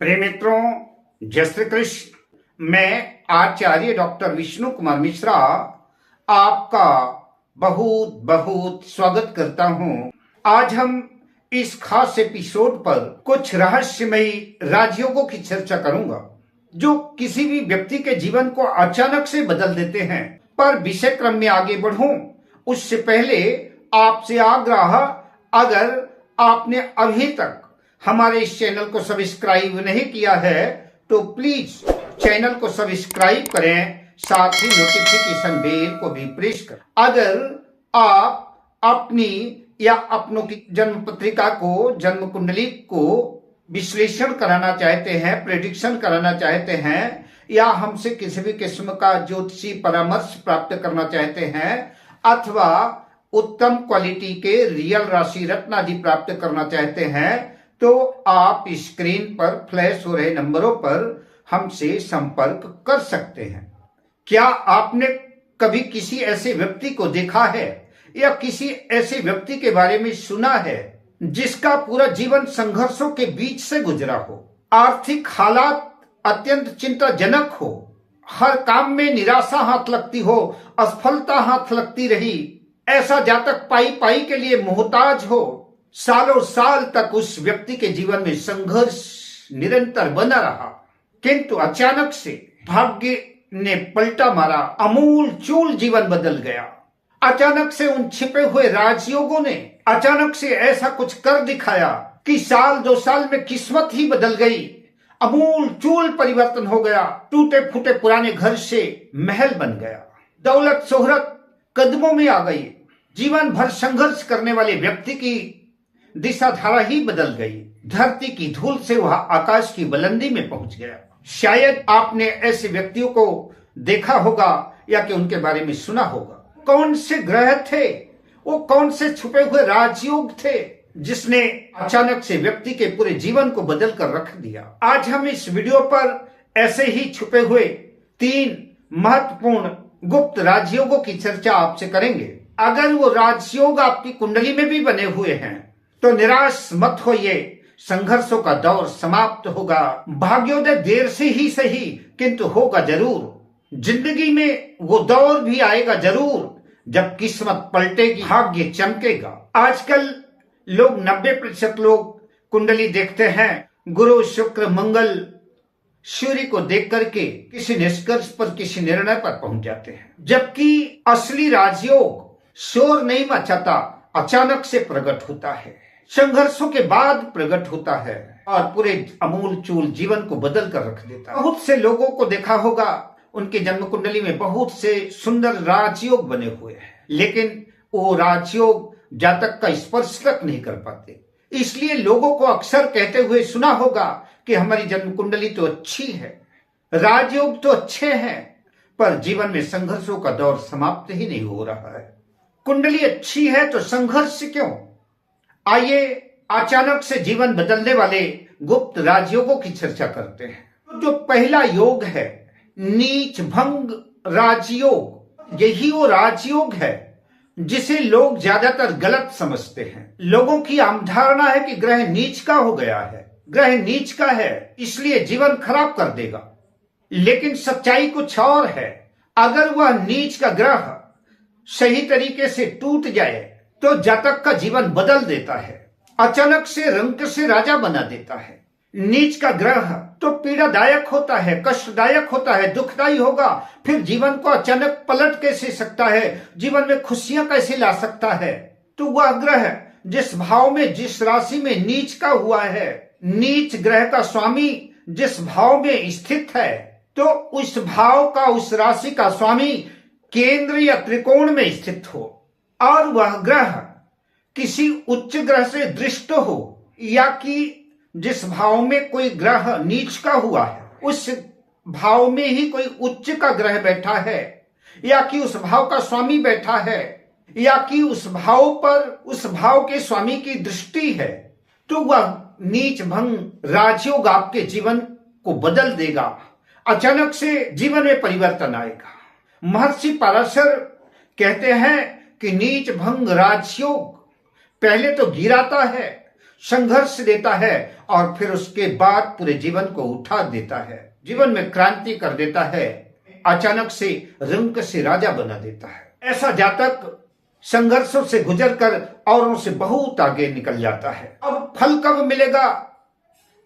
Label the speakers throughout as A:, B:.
A: प्रिय मित्रों, जय श्री कृष्ण। मैं आचार्य डॉक्टर विष्णु कुमार मिश्रा आपका बहुत बहुत स्वागत करता हूं। आज हम इस खास एपिसोड पर कुछ रहस्यमयी राजयोगों की चर्चा करूंगा जो किसी भी व्यक्ति के जीवन को अचानक से बदल देते हैं। पर विषय क्रम में आगे बढ़ूं उससे पहले आपसे आग्रह, अगर आपने अभी तक हमारे इस चैनल को सब्सक्राइब नहीं किया है तो प्लीज चैनल को सब्सक्राइब करें, साथ ही नोटिफिकेशन बेल को भी प्रेस करें। अगर आप अपनी या अपनों की जन्म पत्रिका को, जन्म कुंडली को विश्लेषण कराना चाहते हैं, प्रेडिक्शन कराना चाहते हैं, या हमसे किसी भी किस्म का ज्योतिषी परामर्श प्राप्त करना चाहते हैं, अथवा उत्तम क्वालिटी के रियल राशि रत्न आदि प्राप्त करना चाहते हैं, तो आप स्क्रीन पर फ्लैश हो रहे नंबरों पर हमसे संपर्क कर सकते हैं। क्या आपने कभी किसी ऐसे व्यक्ति को देखा है या किसी ऐसे व्यक्ति के बारे में सुना है जिसका पूरा जीवन संघर्षों के बीच से गुजरा हो? आर्थिक हालात अत्यंत चिंताजनक हो, हर काम में निराशा हाथ लगती हो, असफलता हाथ लगती रही, ऐसा जातक पाई पाई के लिए मोहताज हो, सालों साल तक उस व्यक्ति के जीवन में संघर्ष निरंतर बना रहा, किंतु अचानक से भाग्य ने पलटा मारा, अमूल चूल जीवन बदल गया। अचानक से उन छिपे हुए राजयोगों ने अचानक से ऐसा कुछ कर दिखाया कि साल दो साल में किस्मत ही बदल गई, अमूल चूल परिवर्तन हो गया। टूटे फूटे पुराने घर से महल बन गया, दौलत शोहरत कदमों में आ गई, जीवन भर संघर्ष करने वाले व्यक्ति की दिशा धारा ही बदल गई, धरती की धूल से वह आकाश की बुलंदी में पहुंच गया। शायद आपने ऐसे व्यक्तियों को देखा होगा या कि उनके बारे में सुना होगा। कौन से ग्रह थे वो, कौन से छुपे हुए राजयोग थे जिसने अचानक से व्यक्ति के पूरे जीवन को बदल कर रख दिया? आज हम इस वीडियो पर ऐसे ही छुपे हुए 3 महत्वपूर्ण गुप्त राजयोगों की चर्चा आपसे करेंगे। अगर वो राजयोग आपकी कुंडली में भी बने हुए हैं तो निराश मत होइए, संघर्षों का दौर समाप्त होगा। भाग्योदय देर से ही सही किंतु होगा जरूर। जिंदगी में वो दौर भी आएगा जरूर जब किस्मत पलटेगी, भाग्य चमकेगा। आजकल लोग 90% लोग कुंडली देखते हैं, गुरु शुक्र मंगल सूर्य को देख करके किसी निष्कर्ष पर, किसी निर्णय पर पहुंच जाते हैं, जबकि असली राजयोग शोर नहीं मचाता, अचानक से प्रकट होता है, संघर्षों के बाद प्रकट होता है और पूरे अमूल चूल जीवन को बदल कर रख देता है। बहुत से लोगों को देखा होगा उनके जन्म कुंडली में बहुत से सुंदर राजयोग बने हुए हैं, लेकिन वो राजयोग जातक का स्पर्श तक नहीं कर पाते। इसलिए लोगों को अक्सर कहते हुए सुना होगा कि हमारी जन्म कुंडली तो अच्छी है, राजयोग तो अच्छे हैं, पर जीवन में संघर्षों का दौर समाप्त ही नहीं हो रहा है। कुंडली अच्छी है तो संघर्ष क्यों? आइए अचानक से जीवन बदलने वाले गुप्त राजयोगों की चर्चा करते हैं। जो पहला योग है नीच भंग राजयोग, यही वो राजयोग है जिसे लोग ज्यादातर गलत समझते हैं। लोगों की आम धारणा है कि ग्रह नीच का हो गया है, ग्रह नीच का है इसलिए जीवन खराब कर देगा, लेकिन सच्चाई कुछ और है। अगर वह नीच का ग्रह सही तरीके से टूट जाए तो जातक का जीवन बदल देता है, अचानक से रंक से राजा बना देता है। नीच का ग्रह तो पीड़ादायक होता है, कष्टदायक होता है, दुखदायी होगा, फिर जीवन को अचानक पलट कैसे सकता है, जीवन में खुशियां कैसे ला सकता है? तो वह ग्रह जिस भाव में, जिस राशि में नीच का हुआ है, नीच ग्रह का स्वामी जिस भाव में स्थित है, तो उस भाव का, उस राशि का स्वामी केंद्र या त्रिकोण में स्थित हो और वह ग्रह किसी उच्च ग्रह से दृष्ट हो, या कि जिस भाव में कोई ग्रह नीच का हुआ है उस भाव में ही कोई उच्च का ग्रह बैठा है, या कि उस भाव का स्वामी बैठा है, या कि उस भाव पर, उस भाव के स्वामी की दृष्टि है, तो वह नीच भंग राजयोग आपके जीवन को बदल देगा। अचानक से जीवन में परिवर्तन आएगा। महर्षि पराशर कहते हैं कि नीच भंग राजयोग पहले तो गिराता है, संघर्ष देता है और फिर उसके बाद पूरे जीवन को उठा देता है, जीवन में क्रांति कर देता है, अचानक से रंक से राजा बना देता है। ऐसा जातक संघर्षों से गुजरकर औरों से बहुत आगे निकल जाता है। अब फल कब मिलेगा?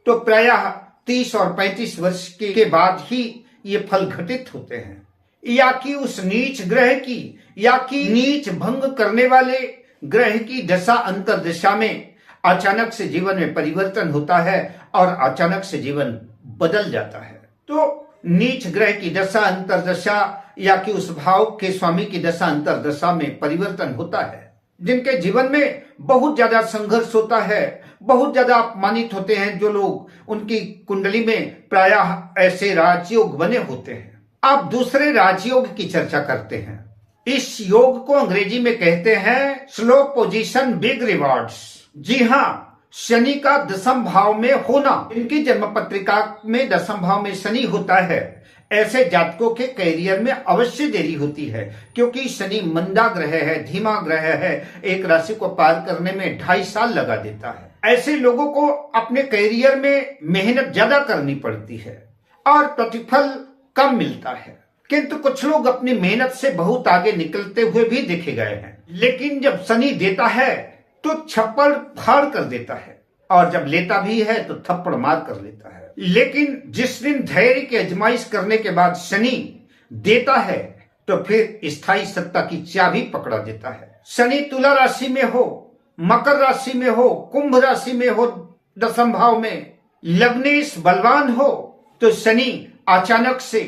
A: तो प्रायः 30 और 35 वर्ष के बाद ही ये फल घटित होते हैं, या कि उस नीच ग्रह की या कि नीच भंग करने वाले ग्रह की दशा अंतर्दशा में अचानक से जीवन में परिवर्तन होता है और अचानक से जीवन बदल जाता है। तो नीच ग्रह की दशा अंतर्दशा या कि उस भाव के स्वामी की दशा अंतर्दशा में परिवर्तन होता है, जिनके जीवन में बहुत ज्यादा संघर्ष होता है, बहुत ज्यादा अपमानित होते हैं जो लोग, उनकी कुंडली में प्रायः ऐसे राजयोग बने होते हैं। अब दूसरे राजयोग की चर्चा करते हैं। इस योग को अंग्रेजी में कहते हैं स्लो पोजीशन बिग रिवॉर्ड्स। जी हाँ, शनि का दशम भाव में होना, इनकी जन्म पत्रिका में दशम भाव में शनि होता है, ऐसे जातकों के कैरियर में अवश्य देरी होती है, क्योंकि शनि मंदा ग्रह है, धीमा ग्रह है, एक राशि को पार करने में 2.5 साल लगा देता है। ऐसे लोगों को अपने कैरियर में मेहनत ज्यादा करनी पड़ती है और प्रतिफल कम मिलता है, किंतु कुछ लोग अपनी मेहनत से बहुत आगे निकलते हुए भी देखे गए हैं। लेकिन जब शनि देता है तो छप्पड़ फाड़ कर देता है, और जब लेता भी है तो थप्पड़ मार कर लेता है। लेकिन जिस दिन धैर्य की आजमाइश करने के बाद शनि देता है तो फिर स्थायी सत्ता की चाबी पकड़ा देता है। शनि तुला राशि में हो, मकर राशि में हो, कुंभ राशि में हो, दशम भाव में लग्नेश बलवान हो, तो शनि अचानक से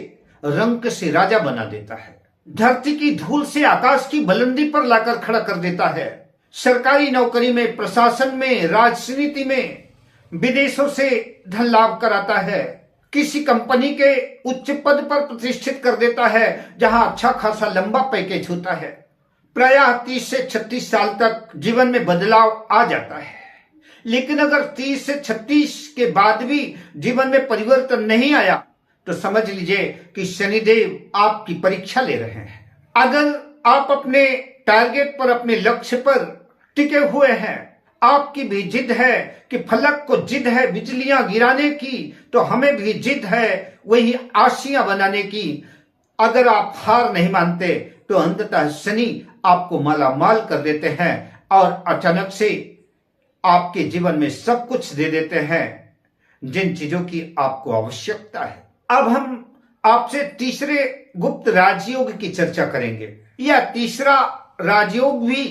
A: रंक से राजा बना देता है, धरती की धूल से आकाश की बुलंदी पर लाकर खड़ा कर देता है। सरकारी नौकरी में, प्रशासन में, राजनीति में, विदेशों से धन लाभ कराता है, किसी कंपनी के उच्च पद पर प्रतिष्ठित कर देता है जहां अच्छा खासा लंबा पैकेज होता है। प्रायः 30 से 36 साल तक जीवन में बदलाव आ जाता है। लेकिन अगर 30 से 36 के बाद भी जीवन में परिवर्तन नहीं आया तो समझ लीजिए कि शनिदेव आपकी परीक्षा ले रहे हैं। अगर आप अपने टारगेट पर, अपने लक्ष्य पर टिके हुए हैं, आपकी भी जिद है कि फलक को जिद है बिजलियां गिराने की, तो हमें भी जिद है वही आशियां बनाने की। अगर आप हार नहीं मानते तो अंततः शनि आपको माला माल कर देते हैं और अचानक से आपके जीवन में सब कुछ दे देते हैं जिन चीजों की आपको आवश्यकता है। अब हम आपसे तीसरे गुप्त राजयोग की चर्चा करेंगे। यह तीसरा राजयोग भी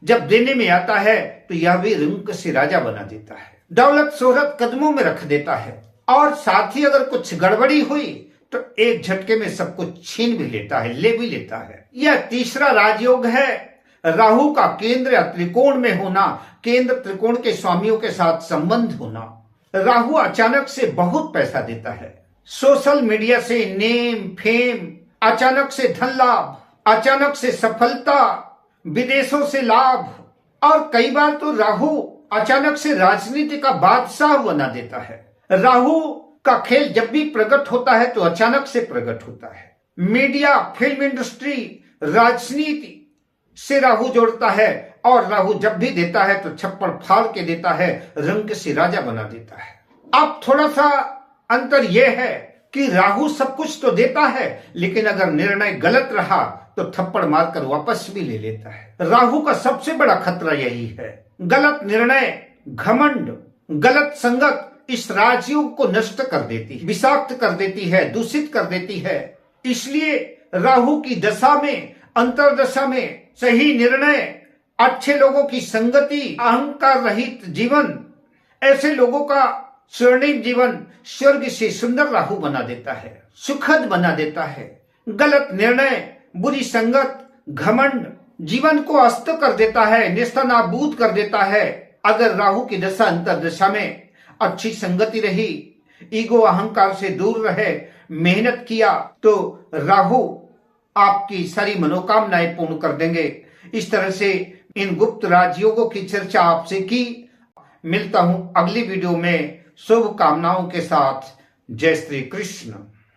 A: जब देने में आता है तो यह भी रंक से राजा बना देता है, दौलत शोहरत कदमों में रख देता है, और साथ ही अगर कुछ गड़बड़ी हुई तो एक झटके में सब कुछ छीन भी लेता है, ले भी लेता है। यह तीसरा राजयोग है राहु का केंद्र या त्रिकोण में होना, केंद्र त्रिकोण के स्वामियों के साथ संबंध होना। राहु अचानक से बहुत पैसा देता है, सोशल मीडिया से नेम फेम, अचानक से धन लाभ, अचानक से सफलता, विदेशों से लाभ, और कई बार तो राहु अचानक से राजनीति का बादशाह बना देता है। राहु का खेल जब भी प्रकट होता है तो अचानक से प्रकट होता है। मीडिया, फिल्म इंडस्ट्री, राजनीति से राहु जोड़ता है, और राहु जब भी देता है तो छप्पड़ फाड़ के देता है, रंक से राजा बना देता है। अब थोड़ा सा अंतर यह है कि राहु सब कुछ तो देता है, लेकिन अगर निर्णय गलत रहा तो थप्पड़ मारकर वापस भी ले लेता है। राहु का सबसे बड़ा खतरा यही है, गलत निर्णय, घमंड, गलत संगत इस राजयोग को नष्ट कर देती है, विषाक्त कर देती है, दूषित कर देती है। इसलिए राहु की दशा में, अंतरदशा में सही निर्णय, अच्छे लोगों की संगति, अहंकार रहित जीवन, ऐसे लोगों का स्वर्णिम जीवन स्वर्ग से सुंदर राहु बना देता है, सुखद बना देता है। गलत निर्णय, बुरी संगत, घमंड जीवन को अस्त कर देता है, नेस्तनाबूद कर देता है। अगर राहु की दशा अंतरदशा में अच्छी संगति रही, ईगो अहंकार से दूर रहे, मेहनत किया, तो राहु आपकी सारी मनोकामनाएं पूर्ण कर देंगे। इस तरह से इन गुप्त राजयोगों की चर्चा आपसे की। मिलता हूं अगली वीडियो में शुभ कामनाओं के साथ। जय श्री कृष्ण।